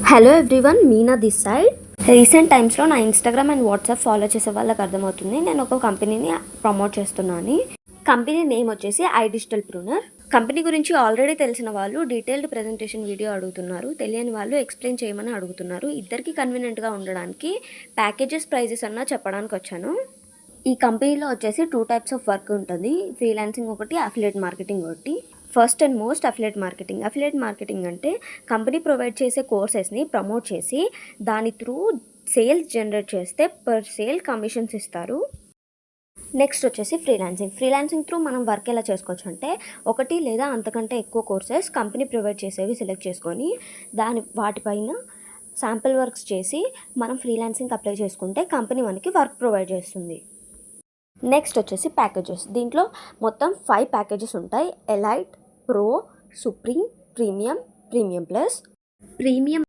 Hello everyone, Meena this side. Recent టైమ్స్లో నా Instagram and WhatsApp follow చేసే వాళ్ళకి అర్థమవుతుంది నేను ఒక కంపెనీని ప్రమోట్ చేస్తున్నాను. కంపెనీ నేమ్ వచ్చేసి డిజిటల్ ప్రూనర్. కంపెనీ గురించి ఆల్రెడీ తెలిసిన వాళ్ళు డీటెయిల్డ్ ప్రెజెంటేషన్ వీడియో అడుగుతున్నారు, తెలియని వాళ్ళు ఎక్స్ప్లెయిన్ చేయమని అడుగుతున్నారు. ఇద్దరికి కన్వీనియంట్గా ఉండడానికి ప్యాకేజెస్ ప్రైజెస్ అన్నా చెప్పడానికి వచ్చాను. ఈ కంపెనీలో వచ్చేసి 2 టైప్స్ ఆఫ్ వర్క్ ఉంటుంది. ఫ్రీలాన్సింగ్ ఒకటి, అఫిలియేట్ మార్కెటింగ్ ఒకటి. First and most affiliate marketing. Affiliate marketing అంటే కంపెనీ ప్రొవైడ్ చేసే కోర్సెస్ని ప్రమోట్ చేసి దాని త్రూ సేల్స్ జనరేట్ చేస్తే పర్ సేల్ కమిషన్స్ ఇస్తారు. నెక్స్ట్ వచ్చేసి ఫ్రీలాన్సింగ్. ఫ్రీలాన్సింగ్ త్రూ మనం వర్క్ ఎలా చేసుకోవచ్చు అంటే ఒకటి లేదా అంతకంటే ఎక్కువ కోర్సెస్ కంపెనీ ప్రొవైడ్ చేసేవి సెలెక్ట్ చేసుకొని వాటిపైన శాంపిల్ వర్క్స్ చేసి మనం ఫ్రీలాన్సింగ్ అప్లై చేసుకుంటే కంపెనీ మనకి వర్క్ ప్రొవైడ్ చేస్తుంది. నెక్స్ట్ వచ్చేసి ప్యాకేజెస్. దీంట్లో మొత్తం 5 ప్యాకేజెస్ ఉంటాయి. Elite, pro, supreme, premium, premium plus. Premium